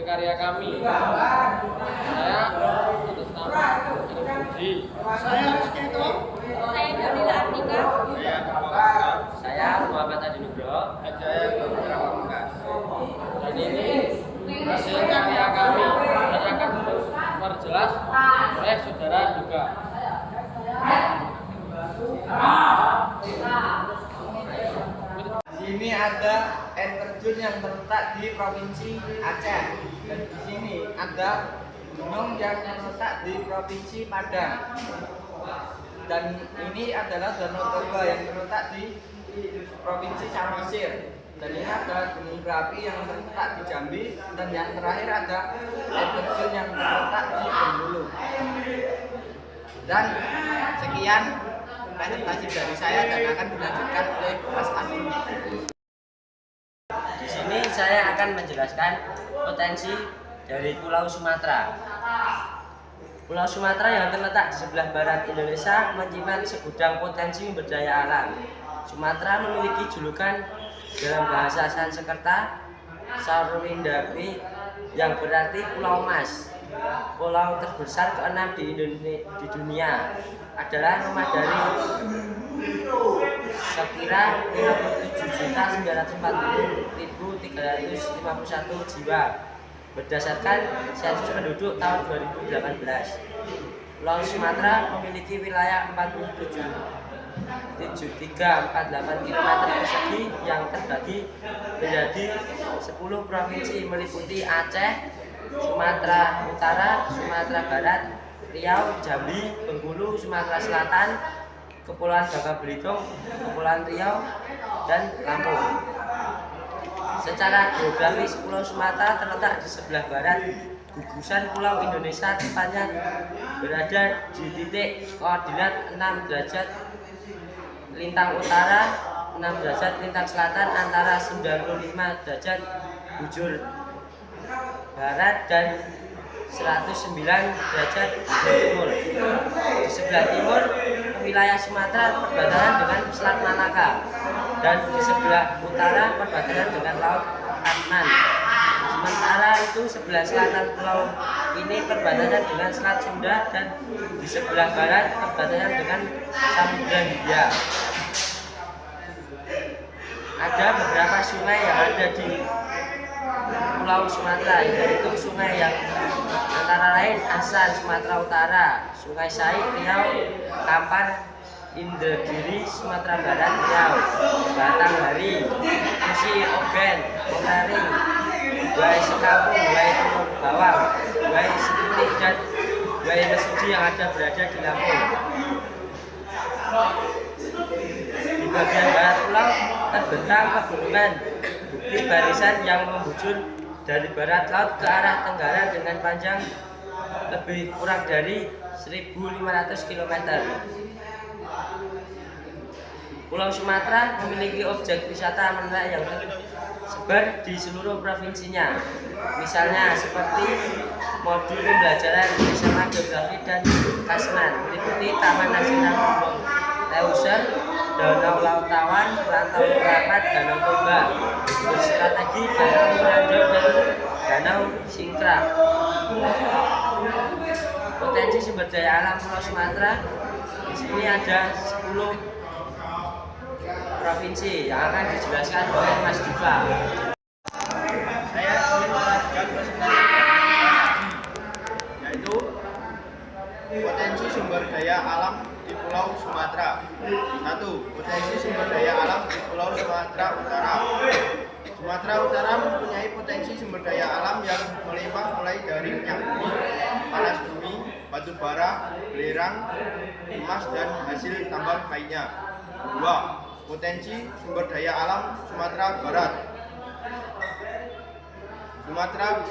karya kami. Saya atas nama Budi. Saya Rizky itu. Saya Jamila Artika. Saya Muhammad Adi Nugroho. Saya Putra Pamungkas. Dan ini hasil karya kami dan akan diperjelas oleh saudara juga. Ini ada air terjun yang terletak di Provinsi Aceh, dan di sini ada gunung yang terletak di Provinsi Padang, dan ini adalah Danau Toba yang terletak di Provinsi Samosir, dan ini ada gunung berapi yang terletak di Jambi, dan yang terakhir ada air terjun yang terletak di Bengkulu. Dan sekian presentasi dari saya dan akan dilanjutkan oleh Mas Adi. Di sini saya akan menjelaskan potensi dari Pulau Sumatera. Pulau Sumatera yang terletak di sebelah barat Indonesia menyimpan segudang potensi sumber daya alam. Sumatera memiliki julukan dalam bahasa Sanskerta Sarwindapi yang berarti Pulau Emas. Pulau terbesar keenam di dunia adalah rumah dari sekira 57.940.351 jiwa berdasarkan sensus penduduk tahun 2018. Pulau Sumatera memiliki wilayah 47.348 km persegi yang terbagi menjadi 10 provinsi meliputi Aceh, Sumatera Utara, Sumatera Barat, Riau, Jambi, Bengkulu, Sumatera Selatan, Kepulauan Bangka Belitung, Kepulauan Riau, dan Lampung. Secara geografis, Pulau Sumatera terletak di sebelah barat gugusan Pulau Indonesia, tepatnya berada di titik koordinat 6 derajat lintang utara, 6 derajat lintang selatan, antara 95 derajat bujur barat dan 109 derajat timur. Di sebelah timur wilayah Sumatera perbatasan dengan Selat Malaka, dan di sebelah utara perbatasan dengan Laut Adnan. Sementara itu sebelah selatan pulau ini perbatasan dengan Selat Sunda, dan di sebelah barat perbatasan dengan Samudra Hindia. Ada beberapa sungai yang ada di Pulau Sumatera, yaitu sungai yang antara lain Asan Sumatera Utara, Sungai Said Riau, Kampar Indragiri Sumatera Barat Riau, Batanghari, Musi Ogen, Monaring, Buai Sekampung, Buai Timur Bawang, Buai Seputih, dan Buai Mesuji yang berada di Lampung. Di bagian barat pulau terbentang pegunungan bukit barisan yang membujur dari barat laut ke arah tenggara dengan panjang lebih kurang dari 1.500 km. Pulau Sumatera memiliki objek wisata menarik yang tersebar di seluruh provinsinya. Misalnya seperti modul pembelajaran SMA Geografi dan Kasman, meliputi Taman Nasional Gunung Leuser, Danau Lautawan, Rantau Kerapat, Danau Toba, Strategi, Danau Mirando, dan Danau Singkrak. Potensi sumber daya alam Pulau Sumatera, di sini ada 10 provinsi yang akan dijelaskan oleh Mas Diva. Saya ingin melanjutkan presentasi yaitu potensi sumber daya alam di Pulau Sumatera. 1. Potensi sumber daya alam di Pulau Sumatera Utara. Sumatera Utara mempunyai potensi sumber daya alam yang melimpah, mulai dari minyak bumi, panas bumi, batu bara, belerang, emas, dan hasil tambang lainnya. 2. Potensi sumber daya alam Sumatera Barat. Sumatera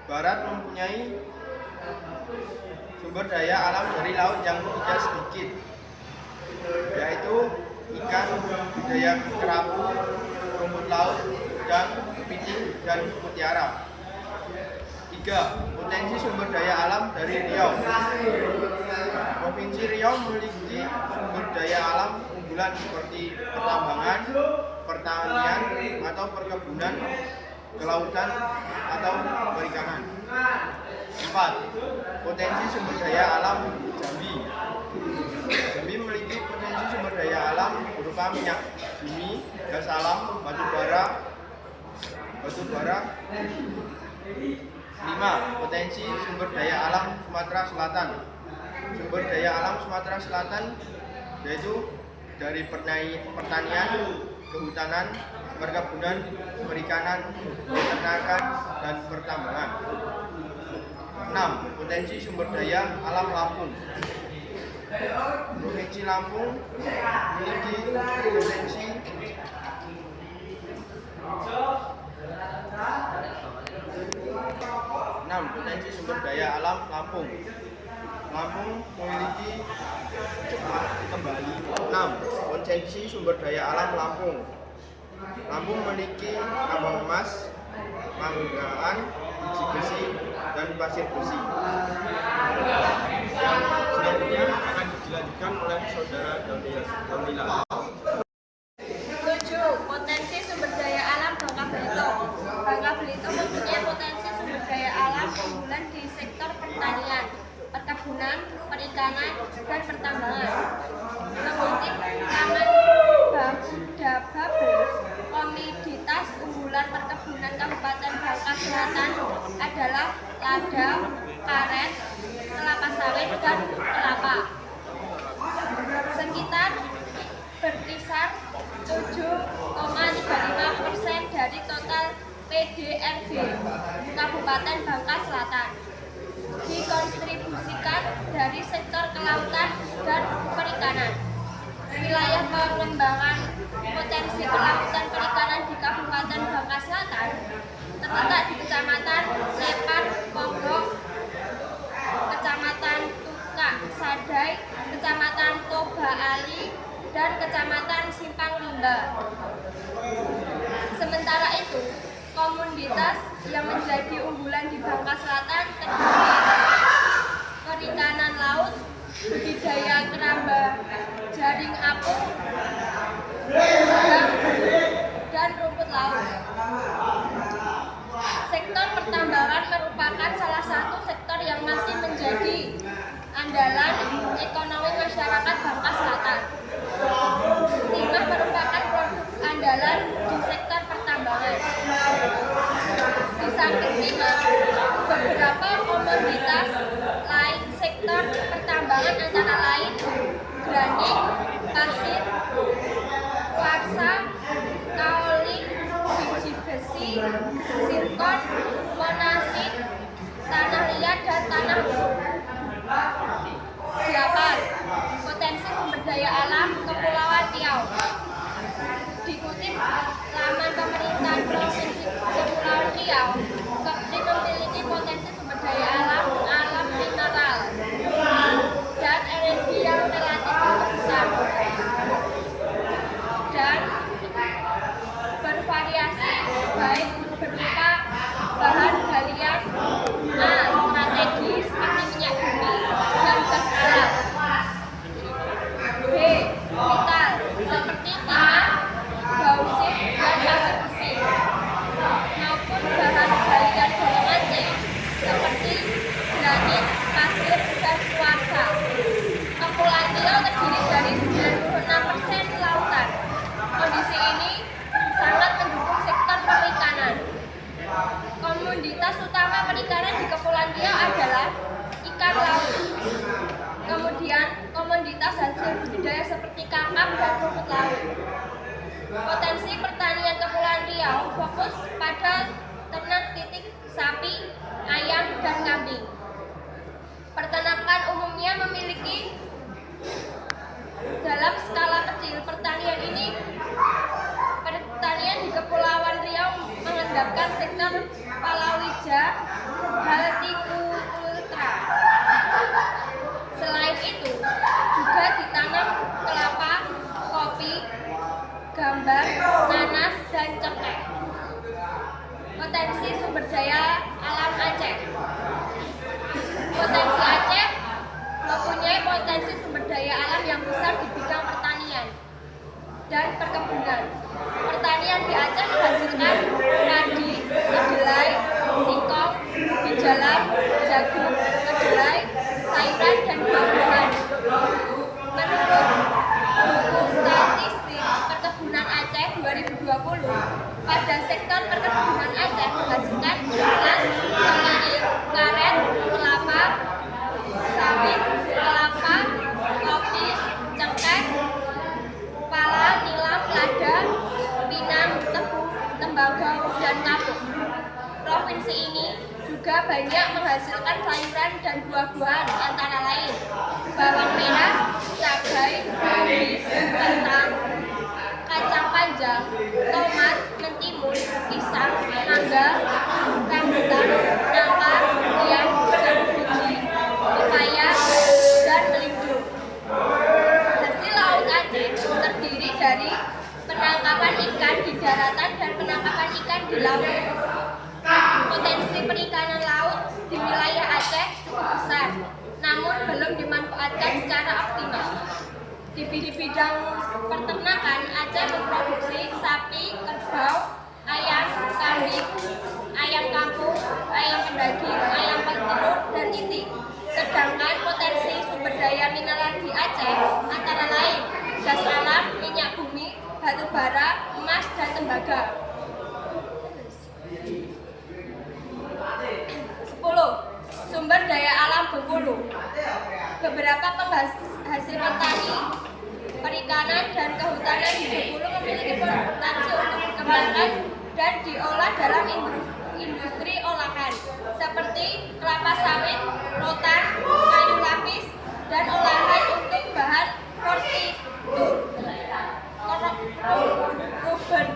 Barat mempunyai sumber daya alam dari laut yang tidak sedikit, yaitu ikan, budidaya kerapu, rumput laut, udang, kepiting, dan mutiara. 3. Potensi sumber daya alam dari Riau. Provinsi Riau memiliki sumber daya alam unggulan seperti pertambangan, pertanian, atau perkebunan, kelautan atau perikanan. 4. Potensi sumber daya alam Jambi. Jambi memiliki potensi sumber daya alam berupa minyak bumi, gas alam, batu bara. 5. Potensi sumber daya alam Sumatera Selatan. Sumber daya alam Sumatera Selatan yaitu dari pertanian, kehutanan, perkebunan, perikanan, peternakan, dan pertambangan. 6. Potensi sumber daya alam Lampung. Provinsi Lampung memiliki potensi potensi sumber daya alam Lampung. Lampung memiliki kembali 6. Potensi sumber daya alam Lampung. Lampung memiliki tambang emas, manggaan, biji besi, dan pasir besi. Yang selanjutnya akan dilanjutkan oleh saudara Daunila. 7. Potensi sumber daya alam Bangka Belitung. Bangka Belitung mempunyai potensi sumber daya alam unggulan di sektor pertanian, perkebunan, perikanan, dan pertambangan. Mengutip Taman Babel, komoditas unggulan perkebunan Kabupaten Bangka Selatan adalah lada, karet, kelapa sawit, dan kelapa. Sekitar berkisar 7,35% dari total PDRB Kabupaten Bangka Selatan dikontribusikan dari sektor kelautan dan perikanan. Wilayah pengembangan potensi kelautan perikanan di Kabupaten Bangka Selatan terletak di Kecamatan Lepar, Ponggok, Kecamatan Tukak Sadai, Kecamatan Toba Ali, dan Kecamatan Simpang Rimba. Sementara itu, komoditas yang menjadi unggulan di Bangka Selatan terdiri perikanan laut, budidaya keramba jaring apung, udang, dan rumput laut. Sektor pertambangan merupakan salah satu sektor yang masih menjadi andalan ekonomi masyarakat Bangka Selatan. Timah merupakan produk andalan di sektor pertambangan. Di samping timah, beberapa komoditas lain sektor pertambangan antara lain granding, pasir, kuarsa, kaolin, biji besi, zirkon, monasit, tanah liat, dan tanah bulu. 8. Potensi sumber daya alam Kepulauan Riau. Dikutip laman pemerintahan Provinsi Kepulauan Riau, Kepri memiliki potensi sumber daya alam mineral dan energi yang relatif besar dan bervariasi, baik berupa bahan galian strategis seperti minyak bumi dan gas alam, B. vital seperti timah, bauksit, dan pasir besi, maupun bahan galian golongan C seperti granit, pasir, dan kuarsa. Kepulauan Riau terdiri dari 96% lautan. Kondisi ini sangat mendukung sektor perikanan. Komoditas utama perikanan di Kepulauan Riau adalah ikan laut. Kemudian komoditas hasil budidaya seperti kakap dan rumput laut. Potensi pertanian Kepulauan Riau fokus pada ternak titik sapi, ayam, dan kambing. Pertanakan umumnya memiliki dalam skala kecil. Pertanian di Kepulauan Riau mengendapkan sektor palawija, hortikultura. Selain itu, juga ditanam kelapa, kopi, gambar, nanas, dan cengkeh. Potensi sumber daya alam Aceh. Potensi Aceh mempunyai potensi sumber daya alam yang besar di bidang pertanian dan perkebunan. Pertanian di Aceh menghasilkan padi, mangga, rambutan, nangka, liang, jambu biji, pepaya, dan melindung. Hasil laut Aceh terdiri dari penangkapan ikan di daratan dan penangkapan ikan di laut. Potensi perikanan laut di wilayah Aceh cukup besar, namun belum dimanfaatkan secara optimal. Di bidang peternakan, Aceh memproduksi sapi, kerbau, ayam, kambing, ayam kampung, ayam pendaging, ayam petelur, dan itik. Sedangkan potensi sumber daya mineral di Aceh antara lain gas alam, minyak bumi, batu bara, emas, dan tembaga. 10. Sumber daya alam Bengkulu. Beberapa penghasil petani, perikanan, dan kehutanan di Bengkulu memiliki potensi untuk dikembangkan dan diolah dalam industri olahan seperti kelapa sawit, rotan, kayu lapis, dan olahan untuk bahan hortikultur, ruben,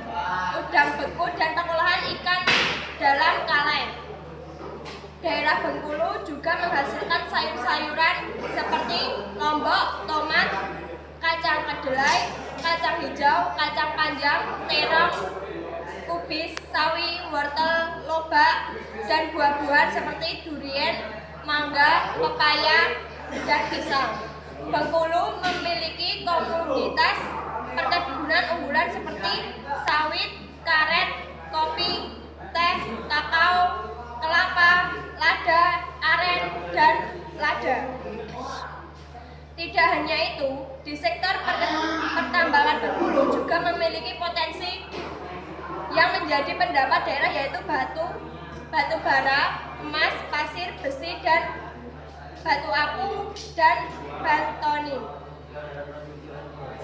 udang beku, dan pengolahan ikan dalam kaleng. Daerah Bengkulu juga menghasilkan sayur-sayuran seperti lombok, tomat, kacang kedelai, kacang hijau, kacang panjang, terong, kubis, sawi, wortel, lobak, dan buah-buahan seperti durian, mangga, pepaya, dan pisang. Bengkulu memiliki komoditas perkebunan unggulan seperti sawit, karet, kopi, teh, kakao, kelapa, lada, aren, dan lada. Tidak hanya itu, di sektor pertambangan Bengkulu juga memiliki potensi yang menjadi pendapat daerah, yaitu batu bara, emas, pasir, besi, dan batu apung, dan bantonin.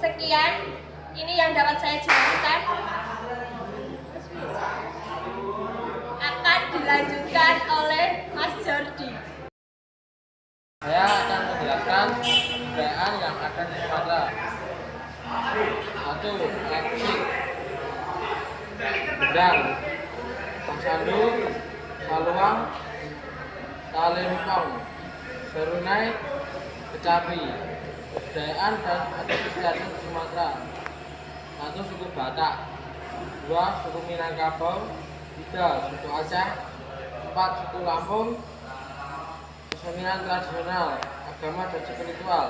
Sekian, ini yang dapat saya jelaskan. Akan dilanjutkan oleh Mas Jordi. Saya akan menjelaskan kebudayaan yang ada di Sumatera. 1. Eksik, Bedang, Bangsandu, Saluang, Talempong, Serunai, Kecapi. Kebudayaan dan adat istiadat di Sumatera. 1. Suku Batak, 2. Suku Minangkabau, 3. Suku Aceh, 4. Suku Lampung, kesenian tradisional, agama, dan spiritual.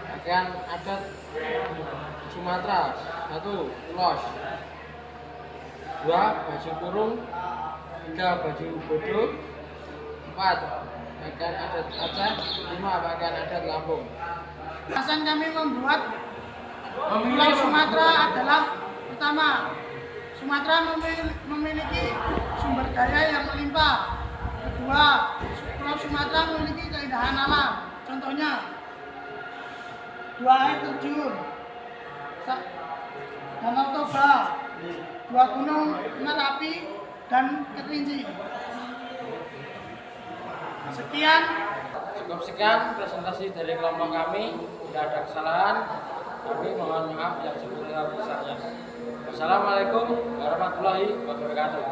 Pakaian adat Sumatera. 1. Ulos, 2. Baju kurung, 3. Baju bodoh, 4. Pakaian adat Aceh, 5. Pakaian adat Lampung. Alasan kami membuat Pulau Sumatera adalah pertama, Sumatera memiliki sumber daya yang melimpah. Kedua, Pulau Sumatera memiliki keindahan alam. Contohnya, 2 air terjun, Danau Toba, 2 gunung Merapi, dan Kerinci. Sekian. Cukup sekian presentasi dari kelompok kami. Tidak ada kesalahan, kami mohon maaf yang sebesar-besarnya. Wassalamualaikum warahmatullahi wabarakatuh.